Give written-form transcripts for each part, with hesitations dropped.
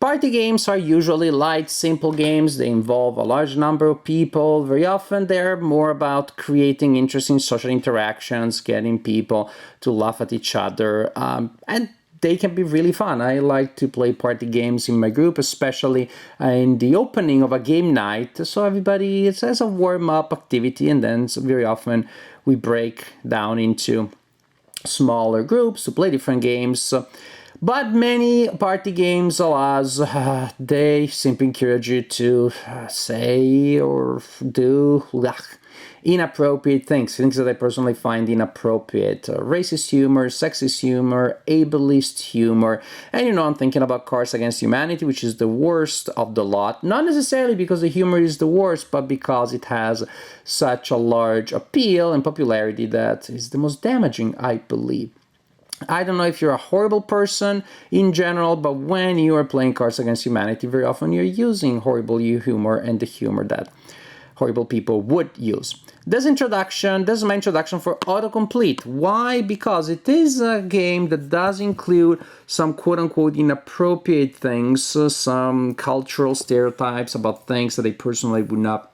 Party games are usually light, simple games. They involve a large number of people. Very often they're more about creating interesting social interactions, getting people to laugh at each other, and they can be really fun. I like to play party games in my group, especially in the opening of a game night. So everybody, it's as a warm-up activity, and then very often we break down into smaller groups to play different games. But many party games allows, they simply encourage you to say or do inappropriate things that I personally find inappropriate. Racist humor, sexist humor, ableist humor. And you know, I'm thinking about Cards Against Humanity, which is the worst of the lot. Not necessarily because the humor is the worst, but because it has such a large appeal and popularity that is the most damaging, I believe. I don't know if you're a horrible person in general, but when you are playing Cards Against Humanity, very often you're using horrible humor and the humor that horrible people would use. This is my introduction for Autocomplete. Why? Because it is a game that does include some quote-unquote inappropriate things, some cultural stereotypes about things that I personally would not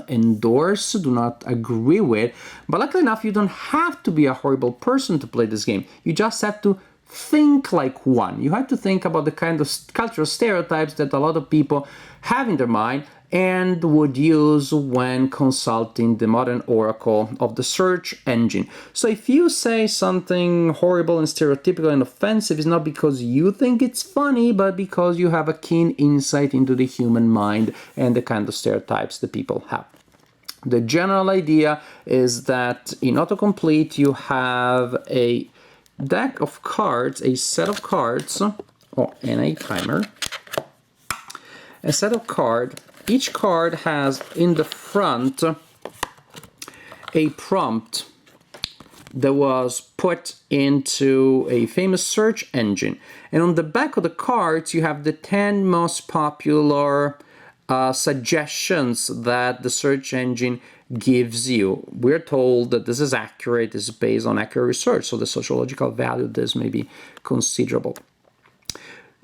endorse, do not agree with. But luckily enough, you don't have to be a horrible person to play this game. You just have to think like one. You have to think about the kind of cultural stereotypes that a lot of people have in their mind and would use when consulting the modern oracle of the search engine. So if you say something horrible and stereotypical and offensive, it's not because you think it's funny, but because you have a keen insight into the human mind and the kind of stereotypes that people have. The general idea is that in Autocomplete you have a deck of cards, a set of cards, and a timer. A set of cards. Each card has in the front a prompt that was put into a famous search engine. And on the back of the cards, you have the 10 most popular suggestions that the search engine gives you. We're told that this is accurate, this is based on accurate research, so the sociological value of this may be considerable.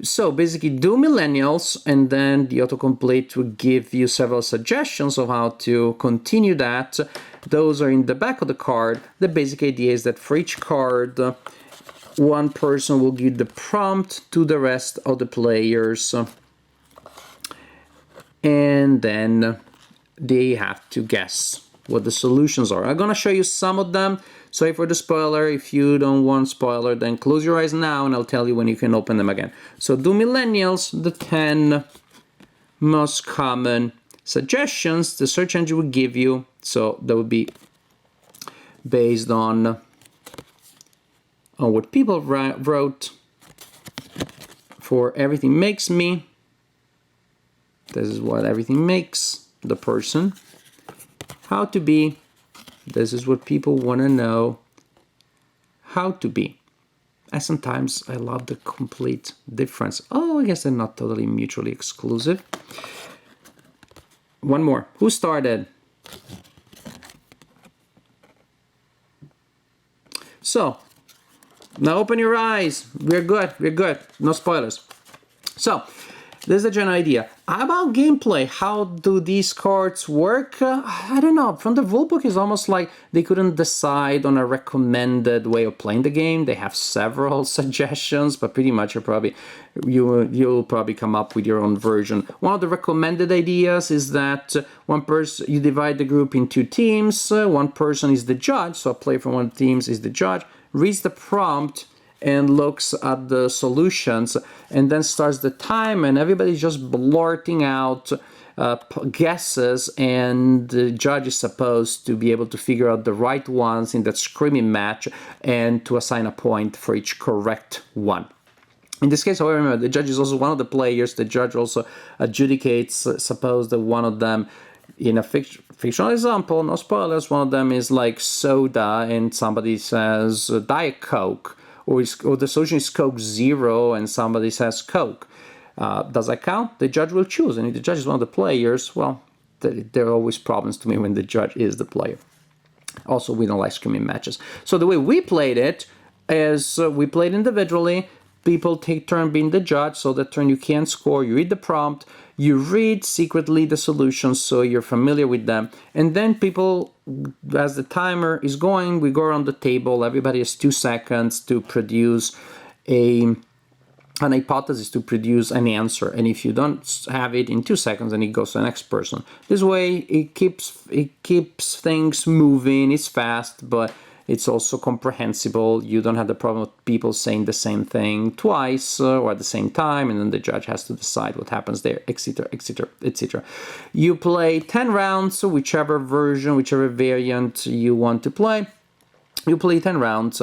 So basically do millennials, and then the autocomplete will give you several suggestions of how to continue that. Those are in the back of the card. The basic idea is that for each card, one person will give the prompt to the rest of the players, and then they have to guess what the solutions are. I'm gonna show you some of them. Sorry for the spoiler. If you don't want spoiler, then close your eyes now and I'll tell you when you can open them again. So do millennials, the 10 most common suggestions the search engine will give you. So that would be based on what people wrote. For everything makes me. This is what everything makes the person. How to be. This is what people want to know how to be. And sometimes I love the complete difference. Oh, I guess they're not totally mutually exclusive. One more. Who started? So, now open your eyes. We're good. We're good. No spoilers. So, this is the general idea. About gameplay, how do these cards work? I don't know. From the rulebook, it's almost like they couldn't decide on a recommended way of playing the game. They have several suggestions, but pretty much you'll probably come up with your own version. One of the recommended ideas is that one person, you divide the group in two teams. One person is the judge, so a player from one of the teams is the judge, reads the prompt, and looks at the solutions, and then starts the time, and everybody's just blurting out guesses, and the judge is supposed to be able to figure out the right ones in that screaming match and to assign a point for each correct one. In this case, however, remember, the judge is also one of the players. The judge also adjudicates. Suppose that one of them, in a fictional example, no spoilers, one of them is like soda and somebody says Diet Coke. Or the solution is Coke Zero and somebody says Coke. Does that count? The judge will choose. And if the judge is one of the players, well, there are always problems to me when the judge is the player. Also, we don't like screaming matches. So the way we played it is we played individually. people take turn being the judge, so that turn you can't score. You read the prompt, you read secretly the solutions, so you're familiar with them. And then people, as the timer is going, we go around the table. Everybody has 2 seconds to produce an hypothesis, to produce an answer. And if you don't have it in 2 seconds, then it goes to the next person. This way, it keeps things moving. It's fast, but it's also comprehensible. You don't have the problem of people saying the same thing twice or at the same time, and then the judge has to decide what happens there, etc., etc., etc. You play 10 rounds, whichever version, whichever variant you want to play. You play 10 rounds,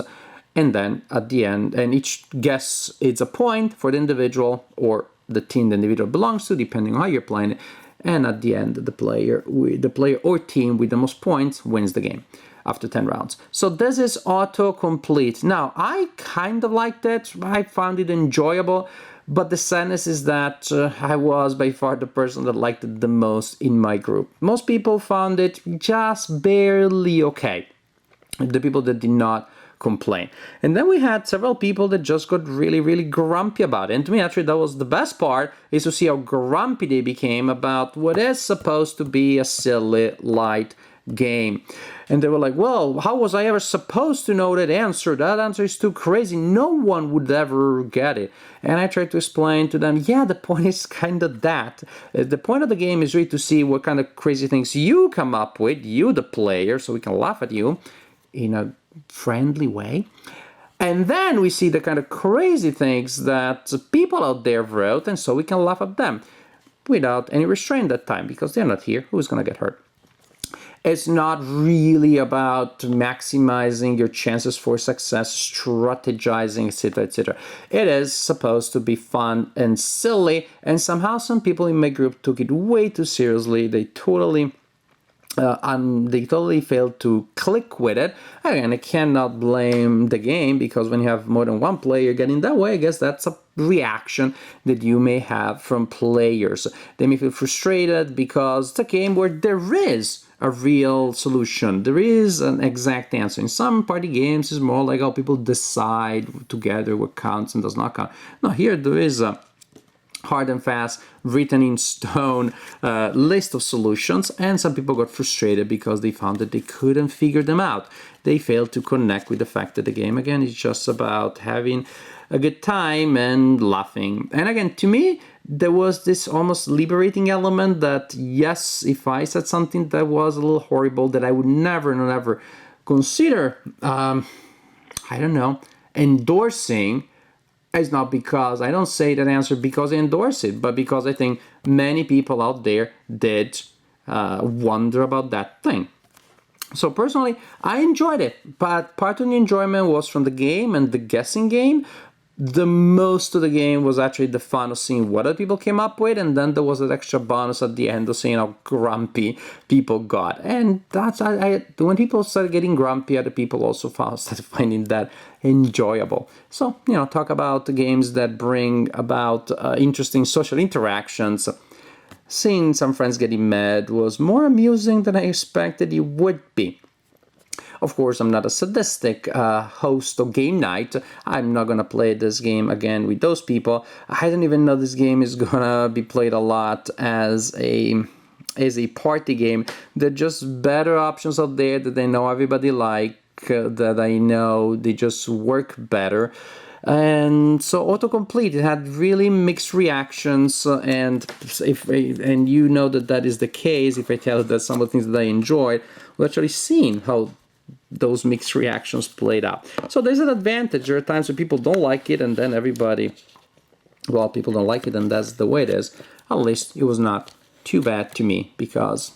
and then at the end, and each guess is a point for the individual or the team the individual belongs to, depending on how you're playing it. And at the end, the player or team with the most points wins the game after 10 rounds. So this is Autocomplete. Now, I kind of liked it. I found it enjoyable. But the sadness is that I was by far the person that liked it the most in my group. Most people found it just barely okay. The people that did not complain. And then we had several people that just got really, really grumpy about it. And to me, actually, that was the best part, is to see how grumpy they became about what is supposed to be a silly, light game. And they were like, well, how was I ever supposed to know that answer? That answer is too crazy. No one would ever get it. And I tried to explain to them, yeah, the point is kind of that. The point of the game is really to see what kind of crazy things you come up with, you the player, so we can laugh at you in a friendly way. And then we see the kind of crazy things that people out there wrote, and so we can laugh at them without any restraint that time, because they're not here. Who's going to get hurt? It's not really about maximizing your chances for success, strategizing, etc., etc. It is supposed to be fun and silly, and somehow some people in my group took it way too seriously. They totally failed to click with it. Again, I cannot blame the game, because when you have more than one player getting that way, I guess that's a reaction that you may have from players. They may feel frustrated because it's a game where there is a real solution. There is an exact answer. In some party games, it's more like how people decide together what counts and does not count. No, here there is a hard and fast, written in stone list of solutions, and some people got frustrated because they found that they couldn't figure them out. They failed to connect with the fact that the game, again, is just about having a good time and laughing. And again, to me, there was this almost liberating element that, yes, if I said something that was a little horrible, that I would never consider, I don't know, endorsing. It's not because I don't say that answer because I endorse it, but because I think many people out there did wonder about that thing. So personally, I enjoyed it, but part of the enjoyment was from the game and the guessing game. The most of the game was actually the fun of seeing what other people came up with, and then there was an extra bonus at the end of seeing how grumpy people got. And that's when people started getting grumpy, other people also started finding that enjoyable. So, talk about the games that bring about interesting social interactions. Seeing some friends getting mad was more amusing than I expected it would be. Of course, I'm not a sadistic host of game night. I'm not going to play this game again with those people. I don't even know this game is going to be played a lot as a party game. There are just better options out there that I know everybody like, that I know they just work better. And so Autocomplete, it had really mixed reactions, and you know that is the case if I tell you that some of the things that I enjoyed were actually seen how those mixed reactions played out. So there's an advantage. There are times when people don't like it, and then people don't like it, and that's the way it is. At least it was not too bad to me, because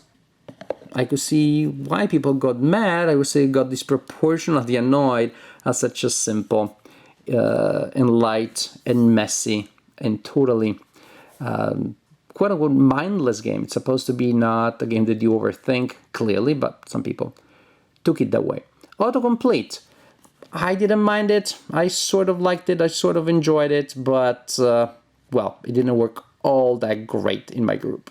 I could see why people got mad. I would say got disproportionately annoyed at such a simple and light and messy and totally quote-unquote mindless game. It's supposed to be not a game that you overthink, clearly, but some people took it that way. Autocomplete. I didn't mind it. I sort of liked it. I sort of enjoyed it, but, it didn't work all that great in my group.